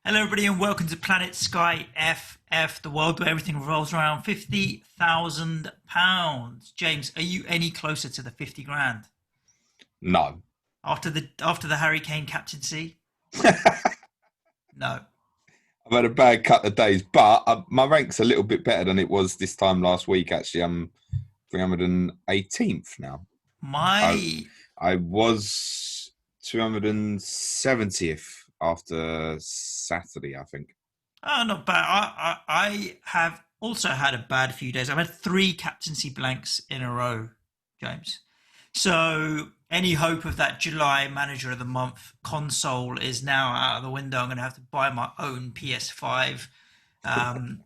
Hello, everybody, and welcome to Planet Sky FF, the world where everything revolves around £50,000. James, are you any closer to the 50 grand No. after the Harry Kane captaincy? I've No. had a bad couple of days, but my rank's a little bit better than it was this time last week. Actually, I'm 318th now. I My I was 270th after Saturday, I think. not bad. I have also had a bad few days. I've had three captaincy blanks in a row, James. So any hope of that July Manager of the Month console is now out of the window. I'm going to have to buy my own PS5, um,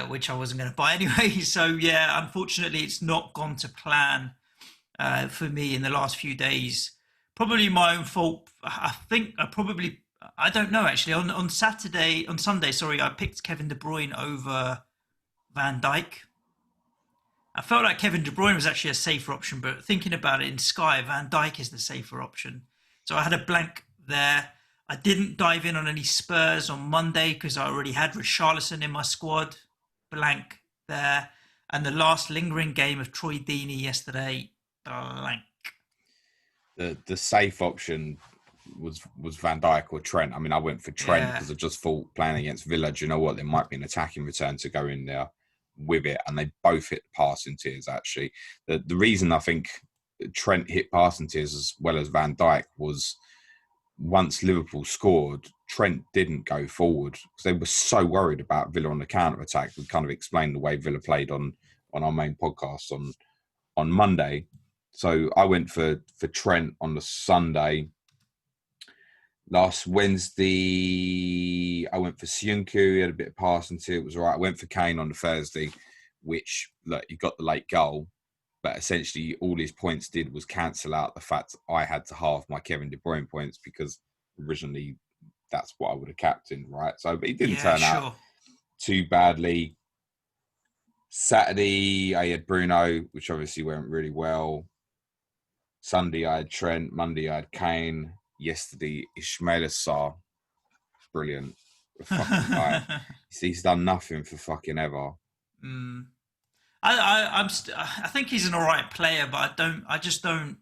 which I wasn't going to buy anyway. So yeah, unfortunately, it's not gone to plan for me in the last few days. Probably my own fault. I think I don't know actually. On Sunday, sorry, I picked Kevin De Bruyne over Van Dijk. I felt like Kevin De Bruyne was actually a safer option, but thinking about it in Sky, Van Dijk is the safer option. So I had a blank there. I didn't dive in on any Spurs on Monday because I already had Richarlison in my squad. Blank there. And the last lingering game of Troy Deeney yesterday, blank. The safe option was Van Dijk or Trent. I mean, I went for Trent Yeah. because I just thought playing against Villa, do you know what? There might be an attacking return to go in there with it, and they both hit passing tiers. Actually, the reason I think Trent hit passing tiers as well as Van Dijk was once Liverpool scored, Trent didn't go forward because they were so worried about Villa on the counter attack. We kind of explained the way Villa played on our main podcast on Monday. So I went for Trent on the Sunday. Last Wednesday, I went for Siunku. He had a bit of passing to it. Was all right. I went for Kane on the Thursday, which, look, he got the late goal. But essentially, all his points did was cancel out the fact I had to halve my Kevin De Bruyne points because originally that's what I would have captained, right? So, but he didn't Yeah, turn out sure. too badly. Saturday, I had Bruno, which obviously went really well. Sunday, I had Trent. Monday, I had Kane. Yesterday, Ismail Sarr. Brilliant. The fucking guy. He's done nothing for fucking ever. mm. I think he's an all right player, but I just don't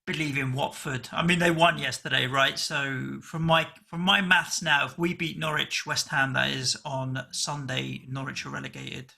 believe in Watford. I mean, they won yesterday, right? So from my maths now, if we beat Norwich, West Ham, that is on Sunday, Norwich are relegated.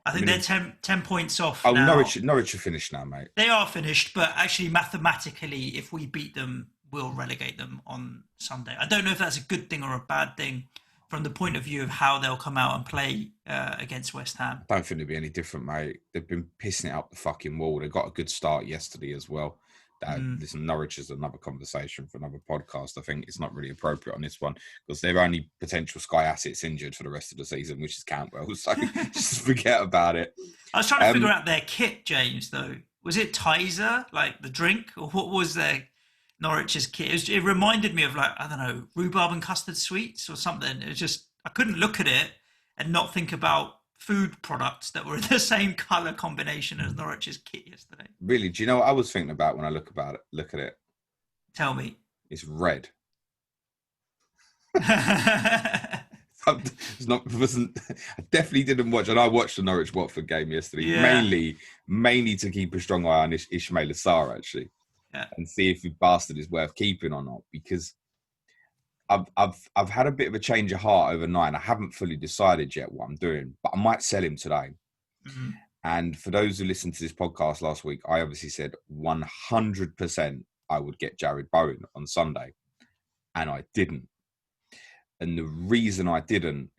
I I think they're mean, 10 points off oh, now. Norwich are finished now, mate. They are finished, but actually mathematically, if we beat them, we'll relegate them on Sunday. I don't know if that's a good thing or a bad thing from the point of view of how they'll come out and play against West Ham. I don't think it'll be any different, mate. They've been pissing it up the fucking wall. They got a good start yesterday as well. Mm, Listen, Norwich is another conversation for another podcast. I think it's not really appropriate on this one because they're only potential Sky assets injured for the rest of the season, which is Cantwell. So just forget about it. I was trying to figure Um, out their kit, James. Though was it Tizer, like the drink, or what was their Norwich's kit? It reminded me of like I don't know rhubarb and custard sweets or something. It was just I couldn't look at it and not think about food products that were in the same color combination as Norwich's kit yesterday. really, do you know what I was thinking about when I look at it? Tell me. It's red. It's not wasn't I definitely didn't watch, and I watched the Norwich Watford game yesterday, Yeah, mainly to keep a strong eye on Ismail Sarr actually, yeah. and see if the bastard is worth keeping or not. Because I've had a bit of a change of heart overnight, and I haven't fully decided yet what I'm doing, but I might sell him today. Mhm. And for those who listened to this podcast last week, I obviously said 100% I would get Jared Bowen on Sunday, and I didn't. And the reason I didn't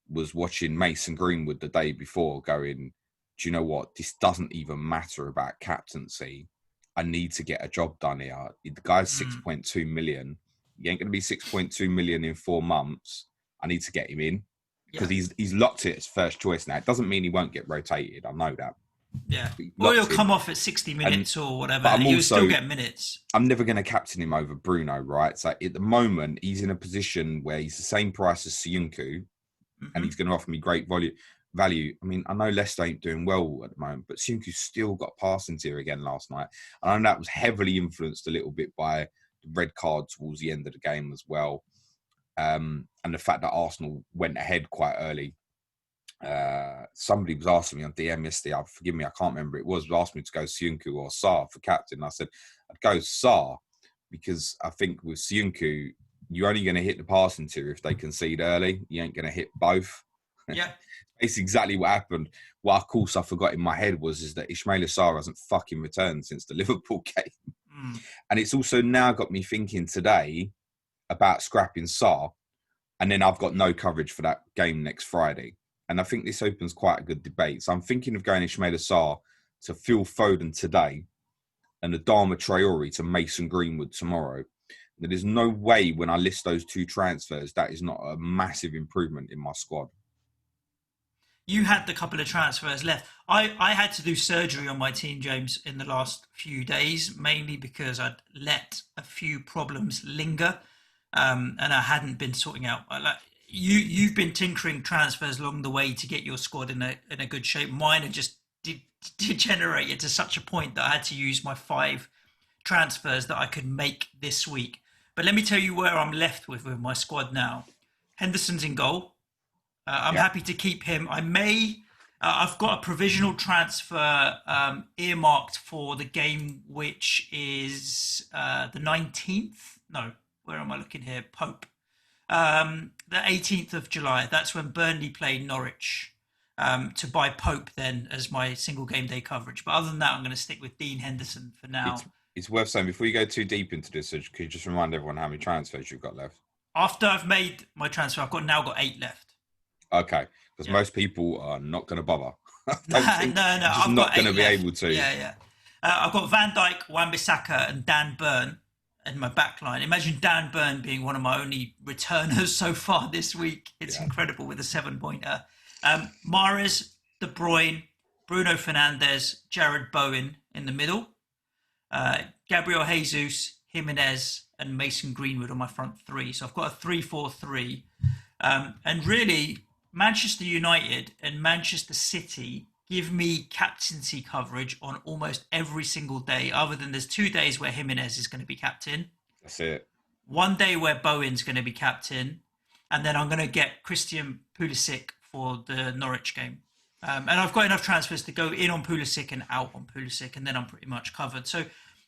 was watching Mason Greenwood the day before going, do you know what? This doesn't even matter about captaincy. I need to get a job done here. The guy's Mm. 6.2 million. He ain't going to be 6.2 million in 4 months. I need to get him in because Yeah, he's locked it as first choice now. It doesn't mean he won't get rotated. I know that. yeah. But he's Or he'll locked in. come off at 60 And minutes or whatever, but and I'm he'll still also get minutes. I'm never going to captain him over Bruno, right? So at the moment, he's in a position where he's the same price as Siunku, and Hmm. he's going to offer me great value. I mean, I know Leicester ain't doing well at the moment, but Siunku still got passing tier again last night. And I know that was heavily influenced a little bit by the red card towards the end of the game as well. and the fact that Arsenal went ahead quite early. Somebody was asking me on DM yesterday, forgive me, I can't remember, it was asked me to go Syunku or Sarr for captain. I said I'd go Sarr because I think with Syunku, you're only going to hit the passing tier if they concede early. You ain't going to hit both. Yeah. It's exactly what happened. What, of course, I forgot in my head is that Ismaila Sarr hasn't fucking returned since the Liverpool game. And it's also now got me thinking today about scrapping Sarr, and then I've got no coverage for that game next Friday. And I think this opens quite a good debate. So I'm thinking of going Ismaila Sarr to Phil Foden today and Adama Traore to Mason Greenwood tomorrow. There is no way when I list those two transfers, that is not a massive improvement in my squad. You had the couple of transfers left. I had to do surgery on my team, James, in the last few days, mainly because I'd let a few problems linger, and I hadn't been sorting out. You've been tinkering transfers along the way to get your squad in a good shape. Mine had just degenerated to such a point that I had to use my 5 transfers that I could make this week. But let me tell you where I'm left with my squad now. Henderson's in goal. I'm happy to keep him. I may. I've got a provisional transfer earmarked for the game, which is the 19th. No, where am I looking here? Pope. The 18th of July. That's when Burnley play Norwich. To buy Pope then as my single game day coverage. But other than that, I'm going to stick with Dean Henderson for now. It's worth saying, before you go too deep into this, could you just remind everyone how many transfers you've got left? After I've made my transfer, I've now got 8 left. Okay, because most people are not going to bother. No, I'm not going to be able to. Yeah. I've got Van Dijk, Wan-Bissaka, and Dan Burn in my backline. Imagine Dan Burn being one of my only returners so far this week. It's incredible with a 7-pointer. Mahrez, De Bruyne, Bruno Fernandes, Jared Bowen in the middle. Gabriel Jesus, Jimenez, and Mason Greenwood on my front 3. So I've got a 3-4-3. And really, Manchester United and Manchester City give me captaincy coverage on almost every single day, other than there's 2 days where Jimenez is going to be captain. That's it. 1 day where Bowen's going to be captain. And then I'm going to get Christian Pulisic for the Norwich game. And I've got enough transfers to go in on Pulisic and out on Pulisic, and then I'm pretty much covered. So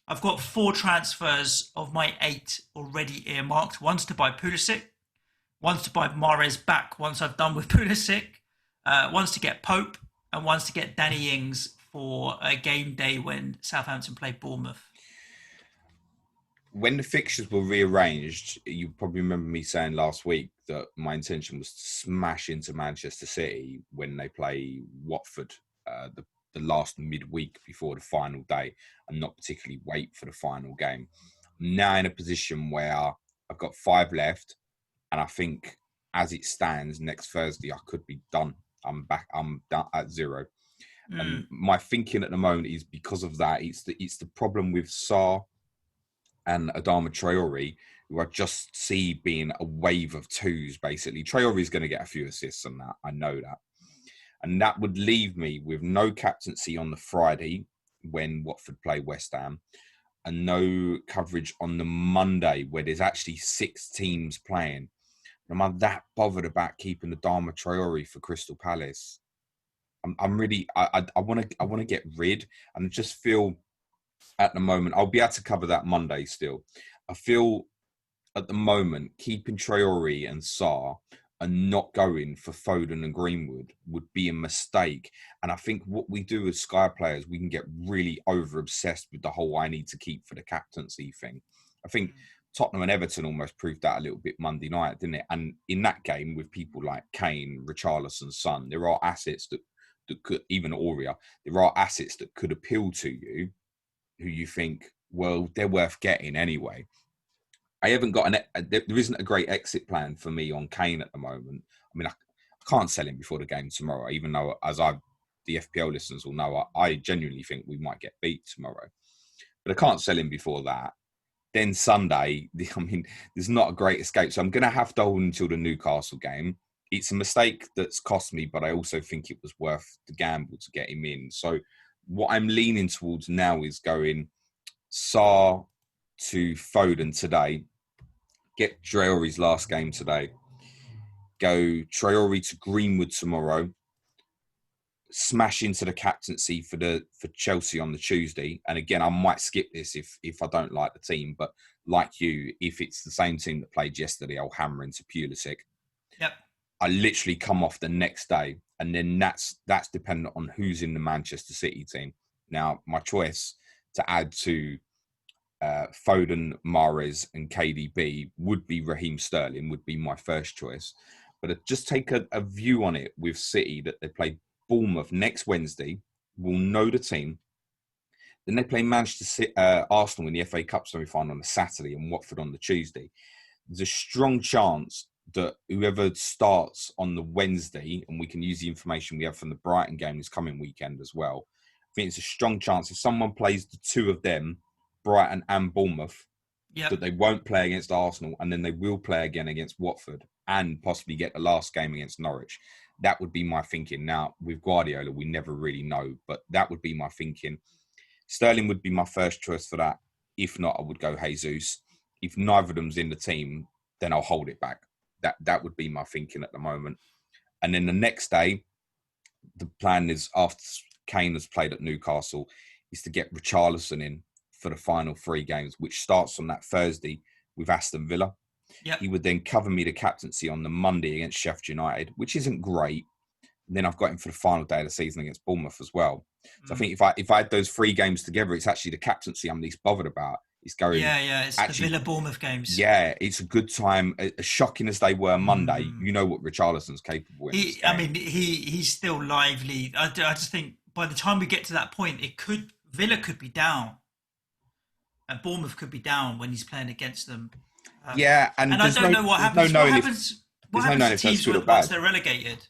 I've got 4 transfers of my 8 already earmarked. One's to buy Pulisic, one's to buy Mahrez back once I've done with Pulisic, one's to get Pope, and one's to get Danny Ings for a game day when Southampton play Bournemouth. When the fixtures were rearranged, you probably remember me saying last week that my intention was to smash into Manchester City when they play Watford the last midweek before the final day, and not particularly wait for the final game. I'm now in a position where I've got 5 left, and I think as it stands, next Thursday I could be done. I'm back. I'm done at 0. And my thinking at the moment is because of that. It's the problem with Sarr and Adama Traore, who I just see being a wave of 2s, basically. Traore is going to get a few assists on that. I know that. And that would leave me with no captaincy on the Friday when Watford play West Ham, and no coverage on the Monday where there's actually 6 teams playing. Am I that bothered about keeping Adama Traore for Crystal Palace? I'm really, I want to get rid, and I just feel at the moment, I'll be able to cover that Monday still. I feel at the moment, keeping Traore and Sarr and not going for Foden and Greenwood would be a mistake. And I think what we do as Sky players, we can get really over-obsessed with the whole I need to keep for the captaincy thing. I think Tottenham and Everton almost proved that a little bit Monday night, didn't it? And in that game, with people like Kane, Richarlison, Son, there are assets that could, even Aurea, there are assets that could appeal to you, who you think, well, they're worth getting anyway. I haven't got there isn't a great exit plan for me on Kane at the moment. I mean, I can't sell him before the game tomorrow, even though, the FPL listeners will know, I genuinely think we might get beat tomorrow. But I can't sell him before that. Then Sunday, I mean, there's not a great escape. So I'm going to have to hold until the Newcastle game. It's a mistake that's cost me, but I also think it was worth the gamble to get him in. So what I'm leaning towards now is going Sarr to Foden today, get Traore's last game today. Go Traore to Greenwood tomorrow. Smash into the captaincy for Chelsea on the Tuesday. And again, I might skip this if I don't like the team, but like you, if it's the same team that played yesterday, I'll hammer into Pulisic. Yep. I literally come off the next day, and then that's dependent on who's in the Manchester City team. Now, my choice to add to Foden, Mahrez, and KDB would be Raheem Sterling, would be my first choice. But just take a view on it with City that they play Bournemouth next Wednesday. We'll know the team. Then they play Arsenal in the FA Cup semi-final on the Saturday and Watford on the Tuesday. There's a strong chance that whoever starts on the Wednesday, and we can use the information we have from the Brighton game this coming weekend as well, I think it's a strong chance if someone plays the two of them, Brighton and Bournemouth, that they won't play against Arsenal, and then they will play again against Watford and possibly get the last game against Norwich. That would be my thinking. Now, with Guardiola, we never really know, but that would be my thinking. Sterling would be my first choice for that. If not, I would go Jesus. If neither of them's in the team, then I'll hold it back. That would be my thinking at the moment. And then the next day, the plan is after Kane has played at Newcastle, is to get Richarlison in for the final 3 games, which starts on that Thursday with Aston Villa. He would then cover me the captaincy on the Monday against Sheffield United, which isn't great. And then I've got him for the final day of the season against Bournemouth as well. So I think if I had those 3 games together, it's actually the captaincy I'm least bothered about. It's going. It's actually the Villa Bournemouth games. Yeah, it's a good time. As shocking as they were Monday, you know what Richarlison's capable of. He's still lively. I just think by the time we get to that point, Villa could be down, and Bournemouth could be down when he's playing against them. And I don't know what happens. What happens to teams once they're relegated?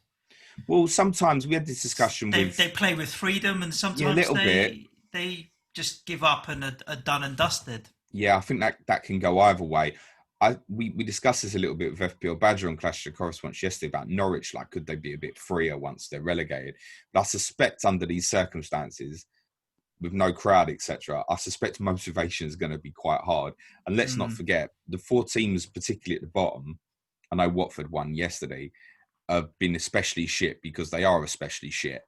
Well, sometimes we had this discussion. They play with freedom, and sometimes they just give up and are done and dusted. Yeah, I think that can go either way. We discussed this a little bit with FPL Badger on Clash of Correspondence yesterday about Norwich. Like, could they be a bit freer once they're relegated? But I suspect under these circumstances, with no crowd, etc., I suspect motivation is going to be quite hard. And let's not forget, the 4 teams, particularly at the bottom, I know Watford won yesterday, have been especially shit because they are especially shit.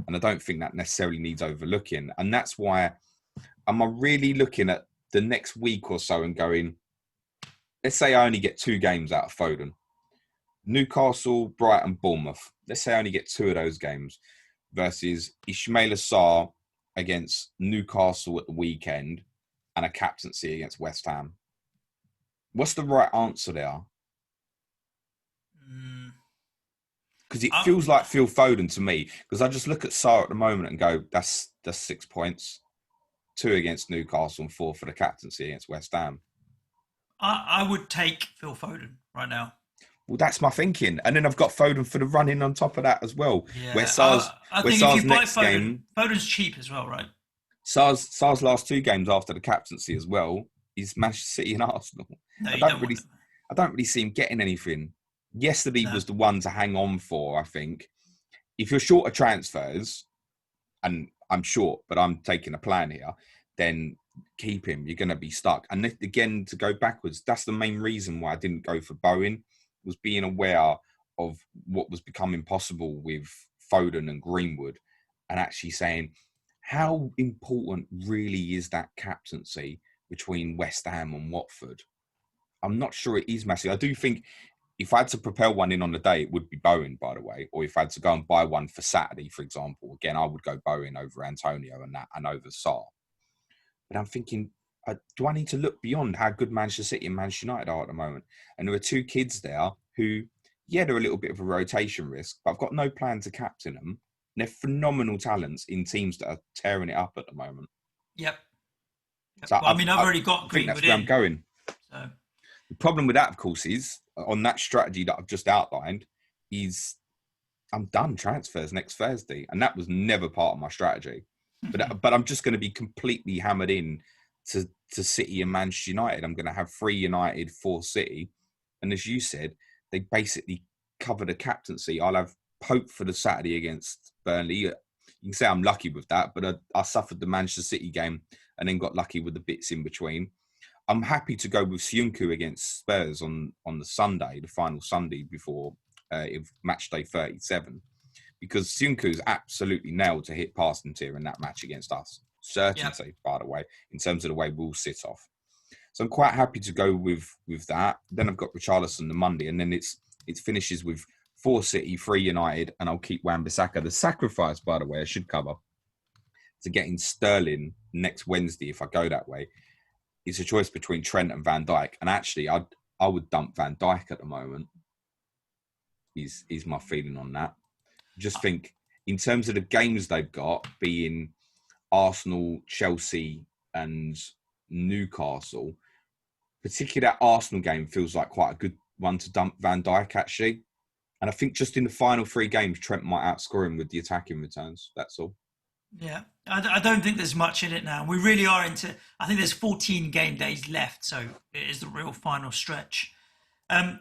And I don't think that necessarily needs overlooking. And that's why I'm really looking at the next week or so and going, let's say I only get 2 games out of Foden. Newcastle, Brighton, Bournemouth. Let's say I only get 2 of those games versus Ismaila Sarr against Newcastle at the weekend and a captaincy against West Ham. What's the right answer there? Because it feels like Phil Foden to me. Because I just look at Sarr at the moment and go, that's 6 points. 2 against Newcastle and 4 for the captaincy against West Ham. I would take Phil Foden right now. Well, that's my thinking. And then I've got Foden for the running on top of that as well. Yeah. Where Sarr's next game... Foden's cheap as well, right? Sarr's last 2 games after the captaincy as well is Manchester City and Arsenal. No, I don't really see him getting anything. Yesterday was the one to hang on for, I think. If you're short of transfers, and I'm short, but I'm taking a plan here, then keep him. You're going to be stuck. And again, to go backwards, that's the main reason why I didn't go for Bowen, was being aware of what was becoming possible with Foden and Greenwood and actually saying, how important really is that captaincy between West Ham and Watford? I'm not sure it is massive. I do think if I had to propel one in on the day, it would be Bowen, by the way. Or if I had to go and buy one for Saturday, for example, again, I would go Bowen over Antonio and over Sarr. But I'm thinking, do I need to look beyond how good Manchester City and Manchester United are at the moment? And there are 2 kids there who, they're a little bit of a rotation risk, but I've got no plan to captain them. They're phenomenal talents in teams that are tearing it up at the moment. Yep. So I've already got Greenwood that's where I'm going. So. The problem with that, of course, is on that strategy that I've just outlined, is I'm done transfers next Thursday, and that was never part of my strategy. But I'm just going to be completely hammered in to City and Manchester United. I'm going to have 3 United, 4 City, and as you said, they basically cover the captaincy. I'll have Pope for the Saturday against Burnley. You can say I'm lucky with that, but I suffered the Manchester City game and then got lucky with the bits in between. I'm happy to go with Syunku against Spurs on the Sunday, the final Sunday before match day 37, because Syunku's absolutely nailed to hit past tier in that match against us. Yep. Certainty, by the way, in terms of the way we'll sit off. So I'm quite happy to go with that. Then I've got Richarlison the Monday, and then it finishes with 4 City, 3 United, and I'll keep Wan-Bissaka. The sacrifice, by the way, I should cover, to getting Sterling next Wednesday if I go that way. It's a choice between Trent and Van Dijk, and actually, I would dump Van Dijk at the moment. Is my feeling on that? Just think in terms of the games they've got, being Arsenal, Chelsea, and Newcastle. Particularly that Arsenal game feels like quite a good one to dump Van Dijk actually, and I think just in the final 3 games, Trent might outscore him with the attacking returns. That's all. Yeah, I don't think there's much in it now. We really are into. I think there's 14 game days left, so it is the real final stretch.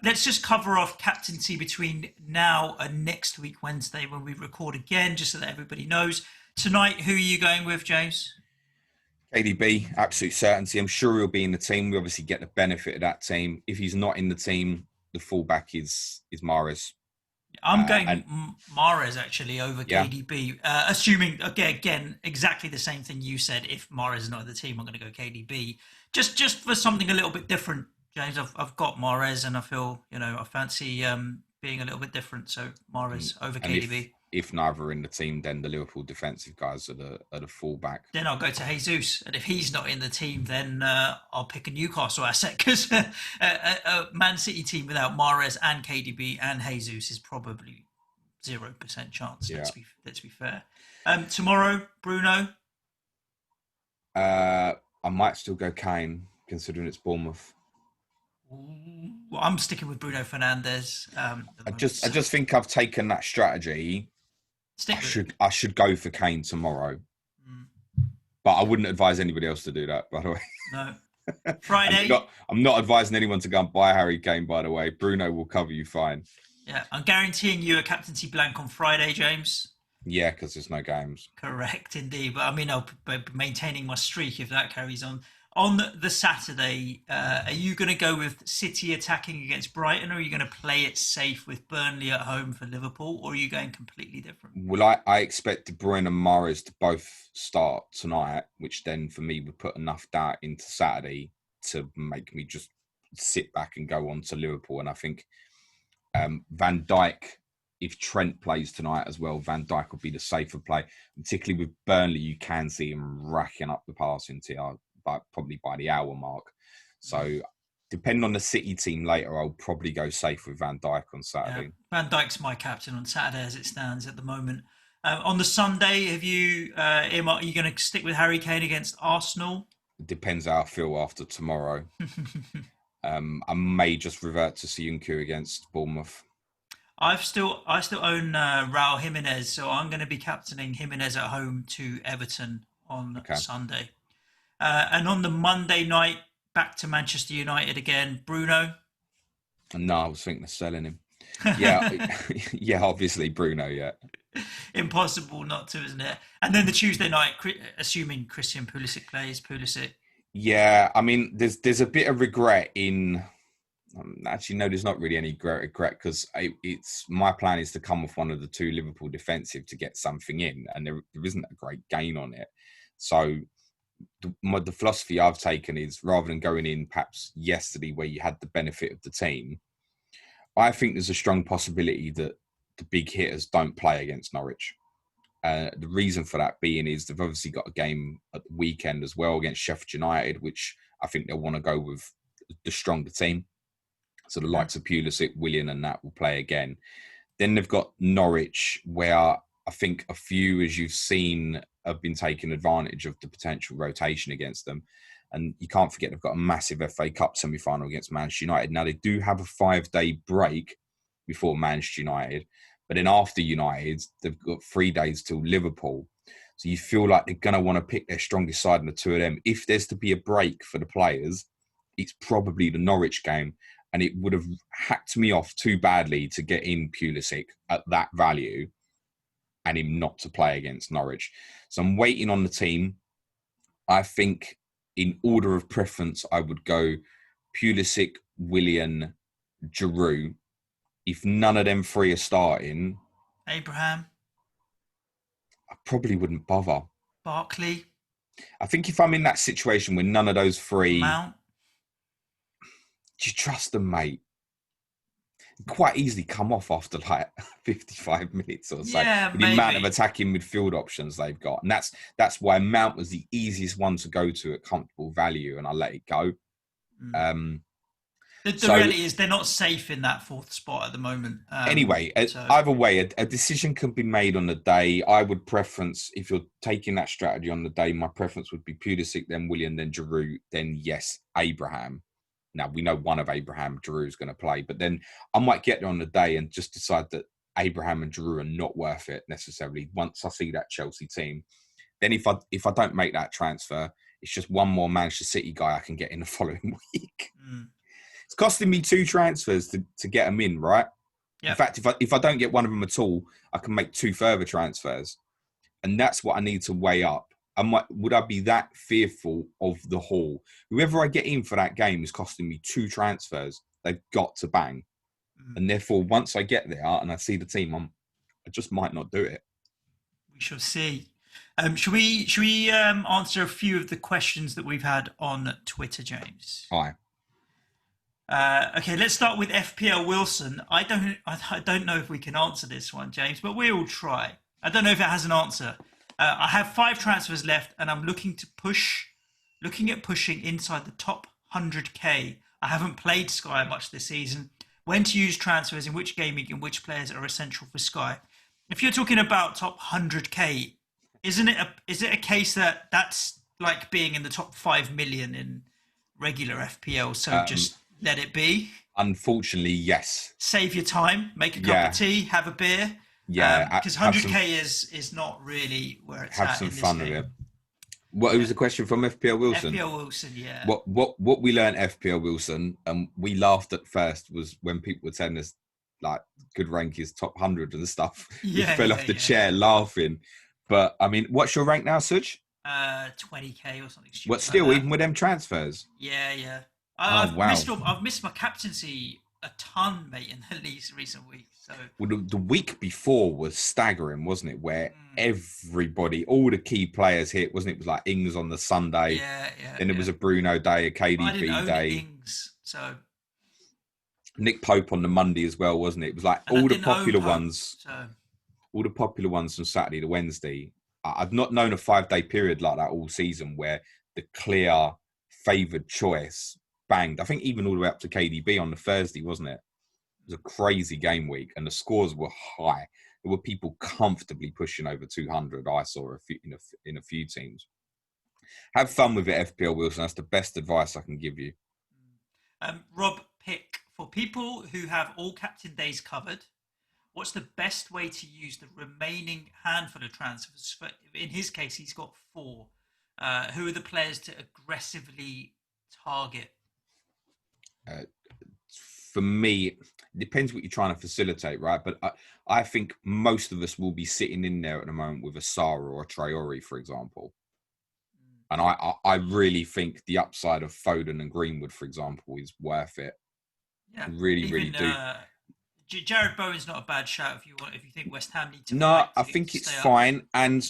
Let's just cover off captaincy between now and next week, Wednesday, when we record again, just so that everybody knows. Tonight, who are you going with, James? KDB, absolute certainty. I'm sure he'll be in the team. We obviously get the benefit of that team. If he's not in the team, the fullback is Mahrez. I'm going Mahrez actually over Yeah. KDB, assuming again exactly the same thing you said. If Mahrez is not in the team, I'm going to go KDB just for something a little bit different. James, I've got Mahrez, and I feel I fancy being a little bit different. So Mahrez over KDB. If neither are in the team, then the Liverpool defensive guys are the fullback. Then I'll go to Jesus, and if he's not in the team, then I'll pick a Newcastle asset, because a Man City team without Mahrez and KDB and Jesus is probably 0% chance. Yeah. Let's be fair. Tomorrow, Bruno. I might still go Kane, considering it's Bournemouth. Well, I'm sticking with Bruno Fernandes. I just think I've taken that strategy. I should go for Kane tomorrow, but I wouldn't advise anybody else to do that. By the way, no. Friday. I'm not advising anyone to go and buy Harry Kane. By the way, Bruno will cover you fine. Yeah, I'm guaranteeing you a captaincy blank on Friday, James. Yeah, because there's no games. Correct, indeed. But I mean, I'll be maintaining my streak if that carries on. On the Saturday, are you going to go with City attacking against Brighton, or are you going to play it safe with Burnley at home for Liverpool, or are you going completely different? Well, I expect De Bruyne and Mahrez to both start tonight, which then for me would put enough doubt into Saturday to make me just sit back and go on to Liverpool. And I think Van Dijk, if Trent plays tonight as well, Van Dijk will be the safer play. Particularly with Burnley, you can see him racking up the passing tier. Probably by the hour mark. So depending on the City team later, I'll probably go safe with Van Dijk on Saturday. Yeah, Van Dijk's my captain on Saturday as it stands at the moment. On the Sunday, are you going to stick with Harry Kane against Arsenal? It depends how I feel after tomorrow. I may just revert to Syunku against Bournemouth. I still own Raul Jimenez, so I'm going to be captaining Jimenez at home to Everton on Sunday. And on the Monday night, back to Manchester United again. Bruno? No, I was thinking of selling him. Yeah, yeah, obviously Bruno, yeah. Impossible not to, isn't it? And then the Tuesday night, assuming Christian Pulisic plays, Pulisic. Yeah, I mean, there's a bit of regret in... actually, no, there's not really any regret because it's my plan is to come with one of the 2 Liverpool defensive to get something in, and there isn't a great gain on it. So... The philosophy I've taken is rather than going in perhaps yesterday where you had the benefit of the team, I think there's a strong possibility that the big hitters don't play against Norwich. The reason for that being is they've obviously got a game at the weekend as well against Sheffield United, which I think they'll want to go with the stronger team. So the likes of Pulisic, Willian and that will play again. Then they've got Norwich, where I think a few, as you've seen, have been taking advantage of the potential rotation against them. And you can't forget they've got a massive FA Cup semi-final against Manchester United. Now, they do have a 5-day break before Manchester United. But then after United, they've got 3 days till Liverpool. So you feel like they're going to want to pick their strongest side in the 2 of them. If there's to be a break for the players, it's probably the Norwich game. And it would have hacked me off too badly to get in Pulisic at that value and him not to play against Norwich. So I'm waiting on the team. I think in order of preference, I would go Pulisic, Willian, Giroud. If none of them three are starting, Abraham, I probably wouldn't bother. Barkley, I think if I'm in that situation where none of those three, Mount. do you trust them, mate? Quite easily come off after like 55 minutes or so. Yeah, With the amount of maybe. attacking midfield options they've got. And that's why Mount was the easiest one to go to at comfortable value, and I let it go. Mm. Um, The so reality is they're not safe in that fourth spot at the moment. anyway, So either way, a decision can be made on the day. I would preference, if you're taking that strategy on the day, my preference would be Pulisic, then Willian, then Giroud, then yes, Abraham. Now, we know one of Abraham, Giroud is going to play, but then I might get there on the day and just decide that Abraham and Giroud are not worth it necessarily once I see that Chelsea team. Then if I don't make that transfer, it's just one more Manchester City guy I can get in the following week. It's costing me 2 transfers to get them in, right? Yep. In fact, if I don't get one of them at all, I can make 2 further transfers. And that's what I need to weigh up. Would I be that fearful of the haul? Whoever I get in for that game is costing me 2 transfers. They've got to bang. And therefore, once I get there and I see the team, I just might not do it. We shall see. Should we answer a few of the questions that we've had on Twitter, James? Hi. Okay, let's start with FPL Wilson. I don't know if we can answer this one, James, but we'll try. I don't know if it has an answer. I have 5 transfers left, and I'm looking at pushing inside the top 100k. I haven't played Sky much this season. When to use transfers, in which gaming, and which players are essential for Sky? If you're talking about top 100k, is it a case that that's like being in the top 5 million in regular FPL? So just let it be. Unfortunately, yes. Save your time, make a cup of tea, have a beer. Yeah, because 100k is not really where it's at. Have some in this fun game. with it. What? It was a question from FPL Wilson. FPL Wilson, yeah. What we learned FPL Wilson, and we laughed at first, was when people were telling us like good rank is top 100 and stuff. We fell off the chair laughing. But I mean, what's your rank now, Suj? 20k or something stupid. What? Still, like even with them transfers? Yeah. Wow. I've missed my captaincy a ton, mate, in the recent weeks. So the week before was staggering, wasn't it? Where everybody, all the key players hit, wasn't it? It was like Ings on the Sunday. Yeah. Then it was a Bruno day, a KDB I didn't own day. Ings, so Nick Pope on the Monday as well, wasn't it? It was like all the popular ones. So. All the popular ones from Saturday to Wednesday. I've not known a 5-day period like that all season where the clear favoured choice banged. I think even all the way up to KDB on the Thursday, wasn't it? It was a crazy game week and the scores were high. There were people comfortably pushing over 200. I saw in a few teams. Have fun with it, FPL Wilson. That's the best advice I can give you. Rob Pick, for people who have all captain days covered, what's the best way to use the remaining handful of transfers? In his case, he's got 4. Who are the players to aggressively target? For me, it depends what you're trying to facilitate, right? But I think most of us will be sitting in there at the moment with a Sarr or a Traore, for example. And I really think the upside of Foden and Greenwood, for example, is worth it. Yeah, really do. Jared Bowen's not a bad shout if you think West Ham need to. No, I think it's fine, and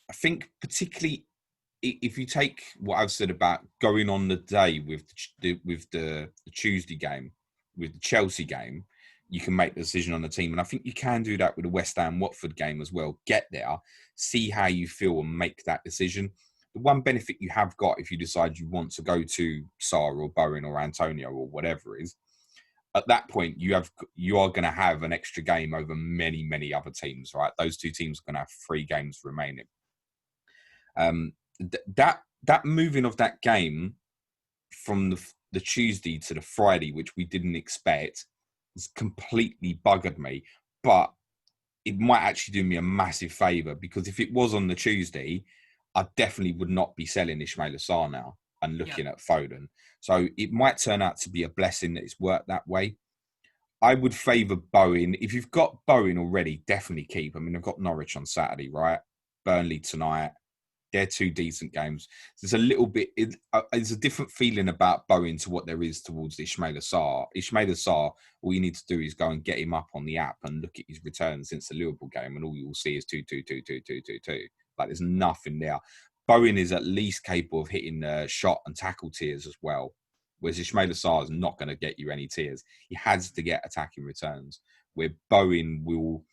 I think particularly if you take what I've said about going on the day with the Tuesday game, with the Chelsea game, you can make the decision on the team, and I think you can do that with the West Ham Watford game as well. Get there, see how you feel, and make that decision. The one benefit you have got if you decide you want to go to Sarr or Bowen or Antonio or whatever is, at that point, you are going to have an extra game over many, many other teams, right? Those 2 teams are going to have 3 games remaining. That moving of that game from the Tuesday to the Friday, which we didn't expect, has completely buggered me. But it might actually do me a massive favour, because if it was on the Tuesday, I definitely would not be selling Ismaila Sarr now and looking at Foden. So it might turn out to be a blessing that it's worked that way. I would favour Bowen. If you've got Bowen already, definitely keep. I mean, I've got Norwich on Saturday, right? Burnley tonight. They're two decent games. There's a little bit. There's a different feeling about Bowen to what there is towards Ismaila Sarr. Ismaila Sarr, all you need to do is go and get him up on the app and look at his returns since the Liverpool game, and all you will see is 2-2-2-2-2-2-2. Like there's nothing there. Bowen is at least capable of hitting shot and tackle tiers as well. Whereas Ismaila Sarr is not going to get you any tiers. He has to get attacking returns. Where Bowen will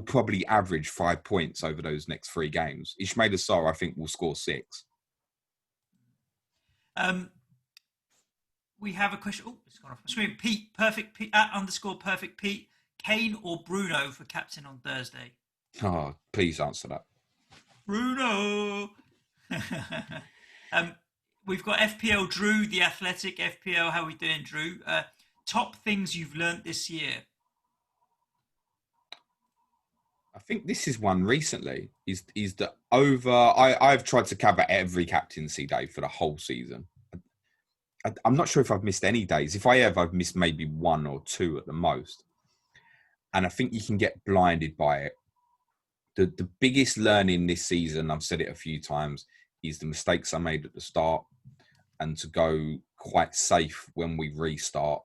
probably average 5 points over those next 3 games. Ismaila Sarr, I think, will score 6. We have a question. Oh, it's gone off my screen. Pete, perfect Pete, @_perfect Pete. Kane or Bruno for captain on Thursday? Oh, please answer that. Bruno. We've got FPL Drew, the Athletic FPL. How are we doing, Drew? Top things you've learnt this year. I think this is one recently. Is that over? I've tried to cover every captaincy day for the whole season. I'm not sure if I've missed any days. If I have, I've missed maybe 1 or 2 at the most. And I think you can get blinded by it. The biggest learning this season, I've said it a few times, is the mistakes I made at the start and to go quite safe when we restart.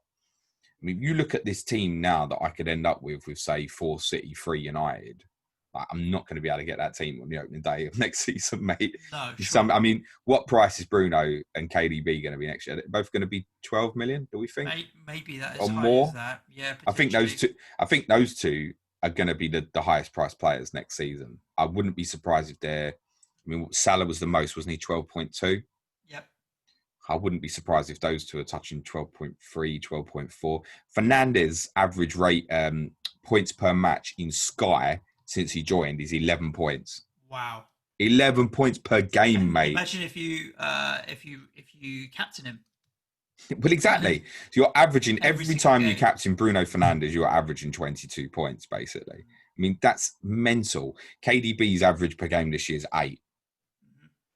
I mean, you look at this team now that I could end up with say, 4 City, 3 United. Like, I'm not going to be able to get that team on the opening day of next season, mate. No, sure. I mean, what price is Bruno and KDB going to be next year? They're both going to be 12 million, do we think? Maybe that is or high more. As that. Yeah, I think those two are going to be the highest priced players next season. I wouldn't be surprised if they're. I mean, Salah was the most, wasn't he? 12.2. Yep. I wouldn't be surprised if those two are touching 12.3, 12.4. Fernandes' average rate points per match in Sky since he joined is 11 points. Wow. 11 points per game, mate. Imagine if you captain him. Well, exactly. So you're averaging every time you captain Bruno Fernandes, you're averaging 22 points, basically. I mean, that's mental. KDB's average per game this year is 8.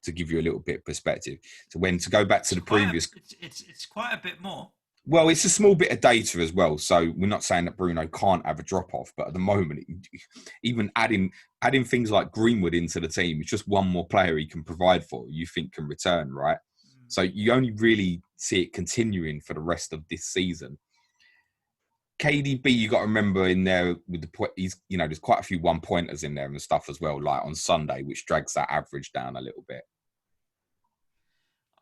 To give you a little bit of perspective. So to go back to the previous... It's quite a bit more. Well, it's a small bit of data as well. So we're not saying that Bruno can't have a drop-off, but at the moment, even adding things like Greenwood into the team, it's just one more player he can provide for, you think can return, right? So you only really see it continuing for the rest of this season. KDB, you got to remember in there with there's quite a few 1-pointers in there and stuff as well, like on Sunday, which drags that average down a little bit.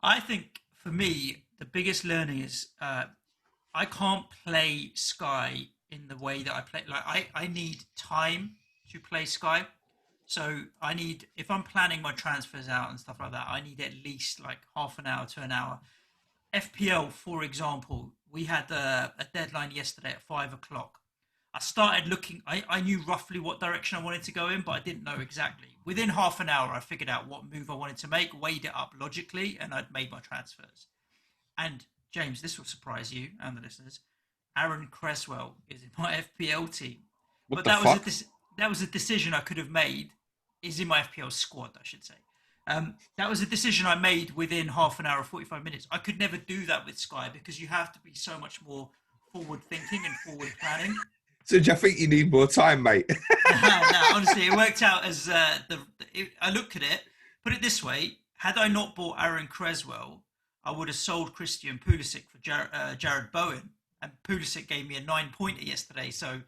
I think for me, the biggest learning is I can't play Sky in the way that I play. Like I need time to play Sky. So if I'm planning my transfers out and stuff like that, I need at least like half an hour to an hour. FPL, for example, we had a deadline yesterday at 5:00. I started looking, I knew roughly what direction I wanted to go in, but I didn't know exactly. Within half an hour, I figured out what move I wanted to make, weighed it up logically, and I'd made my transfers. And James, this will surprise you and the listeners. Aaron Cresswell is in my FPL team. That was a decision I could have made. Is in my FPL squad, I should say. That was a decision I made within half an hour or 45 minutes. I could never do that with Sky because you have to be so much more forward thinking and forward planning. So do you think you need more time, mate? No, honestly, it worked out as I looked at it. Put it this way: had I not bought Aaron Cresswell, I would have sold Christian Pulisic for Jared Bowen, and Pulisic gave me a 9-pointer yesterday. So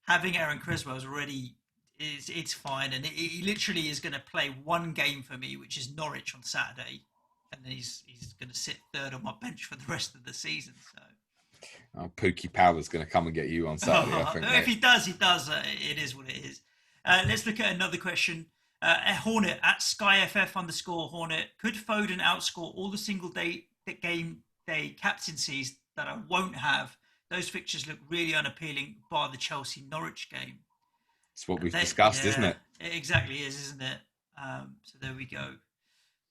having Aaron Cresswell is already it's fine, and he literally is going to play one game for me, which is Norwich on Saturday, and then he's going to sit third on my bench for the rest of the season. So. Oh, Pookie Power's going to come and get you on Saturday, I think. If he does, he does. It is what it is. Let's look at another question. Hornet at SkyFF_Hornet. Could Foden outscore all the single game day captaincies that I won't have? Those fixtures look really unappealing, bar the Chelsea Norwich game. It's what we've discussed, isn't it? It exactly is, isn't it? So there we go.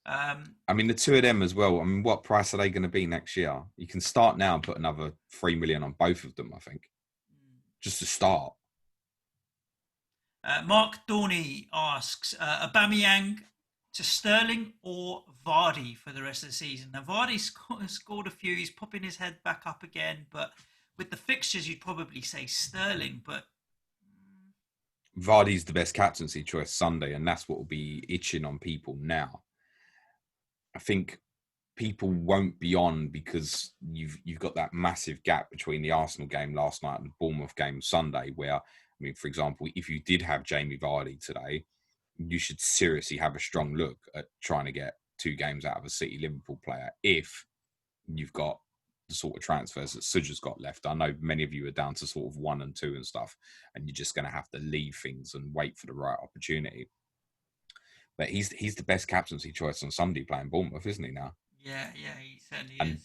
I mean, the two of them as well. I mean, what price are they going to be next year? You can start now and put another 3 million on both of them, I think. Just to start. Mark Dorney asks, Aubameyang to Sterling or Vardy for the rest of the season? Now, Vardy scored a few. He's popping his head back up again. But with the fixtures, you'd probably say Sterling. But Vardy's the best captaincy choice Sunday, and that's what will be itching on people now. I think people won't be on because you've got that massive gap between the Arsenal game last night and the Bournemouth game Sunday, where, I mean, for example, if you did have Jamie Vardy today, you should seriously have a strong look at trying to get 2 games out of a City Liverpool player if you've got the sort of transfers that Suja's got left. I know many of you are down to sort of 1 and 2 and stuff, and you're just going to have to leave things and wait for the right opportunity. But he's the best captaincy choice on somebody playing Bournemouth, isn't he now? Yeah, he certainly And is.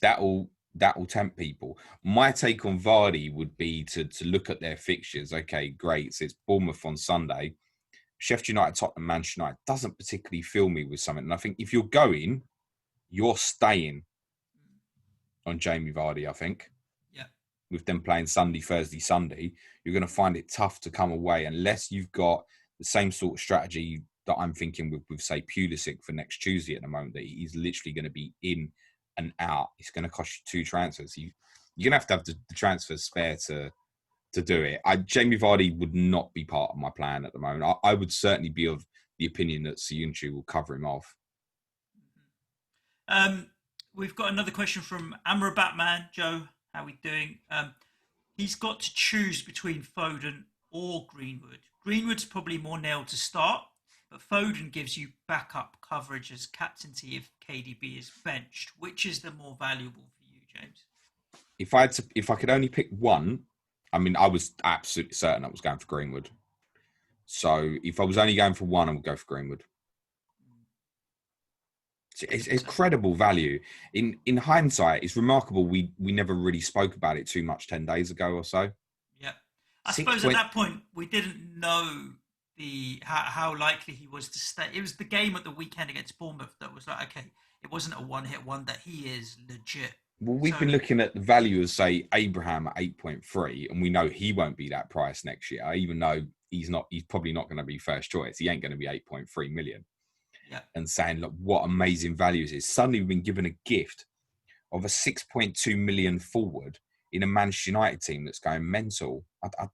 that'll tempt people. My take on Vardy would be to look at their fixtures. Okay, great. So it's Bournemouth on Sunday. Sheffield United, Tottenham, Manchester United doesn't particularly fill me with something. And I think if you're going, you're staying on Jamie Vardy, I think. Yeah. With them playing Sunday, Thursday, Sunday, you're going to find it tough to come away unless you've got the same sort of strategy that I'm thinking with say, Pulisic for next Tuesday at the moment, that he's literally going to be in and out. It's going to cost you 2 transfers. You're going to have the transfers spare to do it. Jamie Vardy would not be part of my plan at the moment. I would certainly be of the opinion that Siyunchu will cover him off. We've got another question from Amra Batman. Joe, how we doing? He's got to choose between Foden or Greenwood. Greenwood's probably more nailed to start, but Foden gives you backup coverage as captaincy if KDB is benched. Which is the more valuable for you, James? If I could only pick one, I mean, I was absolutely certain I was going for Greenwood. So if I was only going for one, I would go for Greenwood. It's credible value. In hindsight, it's remarkable we never really spoke about it too much 10 days ago or so. Yeah. I suppose at that point, we didn't know how likely he was to stay. It was the game at the weekend against Bournemouth that was like, okay, it wasn't a one-hit wonder. He is legit. Well, we've been looking at the value of, say, Abraham at 8.3, and we know he won't be that price next year, even though he's probably not going to be first choice. He ain't going to be 8.3 million. Yeah. And saying, look, what amazing values is. Suddenly we've been given a gift of a 6.2 million forward in a Manchester United team that's going mental. I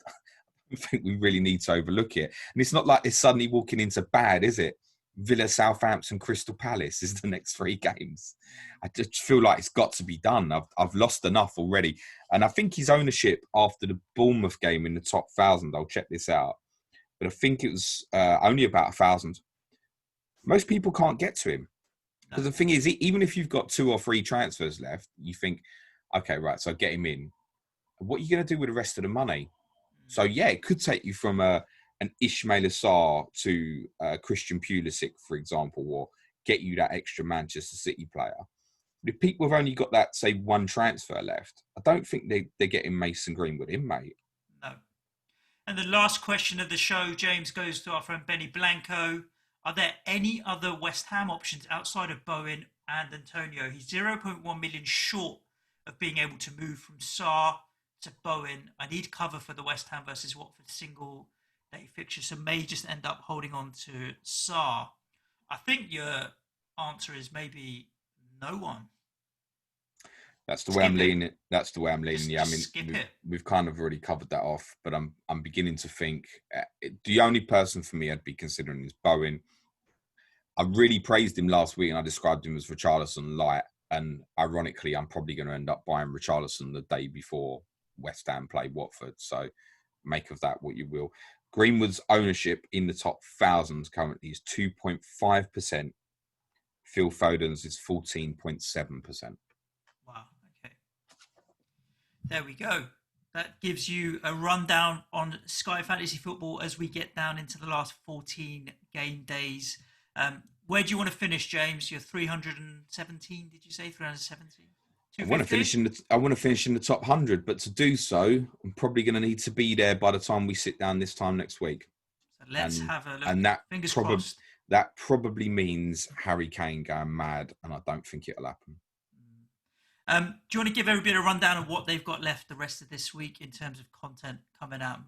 think we really need to overlook it. And it's not like it's suddenly walking into bad, is it? Villa, Southampton, Crystal Palace is the next 3 games. I just feel like it's got to be done. I've lost enough already. And I think his ownership after the Bournemouth game in the top 1,000, I'll check this out, but I think it was only about 1,000. Most people can't get to him. Because the thing is, even if you've got 2 or 3 transfers left, you think, okay, right, so get him in. What are you going to do with the rest of the money? So, yeah, it could take you from an Ismaila Sarr to Christian Pulisic, for example, or get you that extra Manchester City player. But if people have only got that, say, 1 transfer left, I don't think they're getting Mason Greenwood in, mate. No. And the last question of the show, James, goes to our friend Benny Blanco. Are there any other West Ham options outside of Bowen and Antonio? He's 0.1 million short of being able to move from Sarr to Bowen. I need cover for the West Ham versus Watford single day fixture, so may just end up holding on to Sarr. I think your answer is maybe no one. That's the way I'm leaning. Just Yeah, I mean, we've kind of already covered that off, but I'm beginning to think the only person for me I'd be considering is Bowen. I really praised him last week, and I described him as Richarlison light. And ironically, I'm probably going to end up buying Richarlison the day before West Ham play Watford. So make of that what you will. Greenwood's ownership in the top 1,000 currently is 2.5%. Phil Foden's is 14.7%. Wow. Okay. There we go. That gives you a rundown on Sky Fantasy Football as we get down into the last 14 game days. Where do you want to finish, James? You're 317, did you say? 317? I want to finish in the top 100, but to do so, I'm probably going to need to be there by the time we sit down this time next week. So let's have a look. And that fingers crossed. That probably means Harry Kane going mad, and I don't think it'll happen. Do you want to give everybody a rundown of what they've got left the rest of this week in terms of content coming out?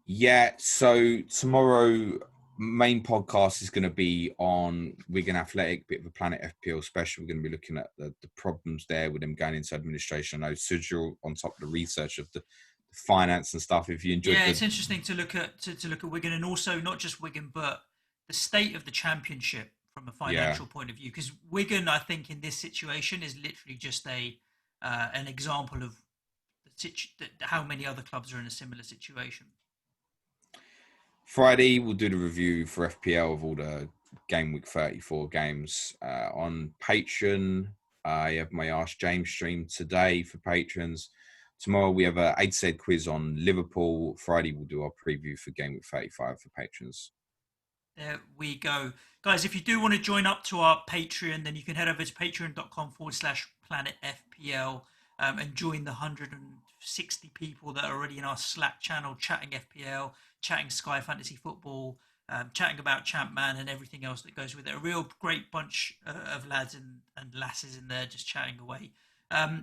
Yeah, so tomorrow, main podcast is going to be on Wigan Athletic, bit of a Planet FPL special. We're going to be looking at the problems there with them going into administration. I know Sujil on top of the research of the finance and stuff. If you enjoyed Yeah, the it's interesting to look at to look at Wigan, and also not just Wigan, but the state of the championship from a yeah. financial point of view. Because Wigan, I think, in this situation is literally just a an example of how many other clubs are in a similar situation. Friday, we'll do the review for FPL of all the game week 34 games on Patreon. I have my Ask James stream today for patrons. Tomorrow, we have a 8 quiz on Liverpool. Friday, we'll do our preview for game week 35 for patrons. There we go. Guys, if you do want to join up to our Patreon, then you can head over to patreon.com/Planet FPL and join the 160 people that are already in our Slack channel chatting FPL, chatting Sky Fantasy Football, chatting about Champman and everything else that goes with it. A real great bunch of lads and lasses in there just chatting away.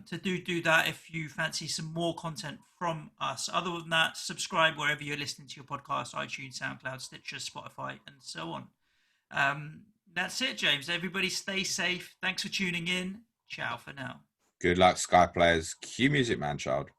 So do that if you fancy some more content from us. Other than that, subscribe wherever you're listening to your podcast: iTunes, SoundCloud, Stitcher, Spotify, and so on. That's it, James. Everybody stay safe. Thanks for tuning in. Ciao for now. Good luck, Sky players. Cue music, man, child.